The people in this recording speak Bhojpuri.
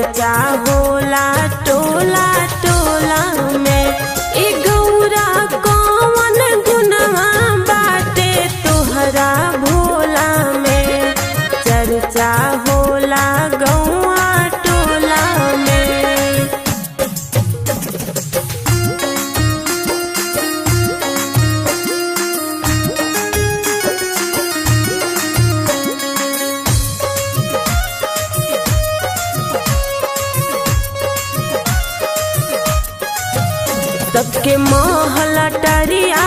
चर्चा होला टोला टोला में। ए गौरा कौन गुनवा बाटे तोहरा भोला में, चर्चा होला गौआ टोला में। सबके महला टरिया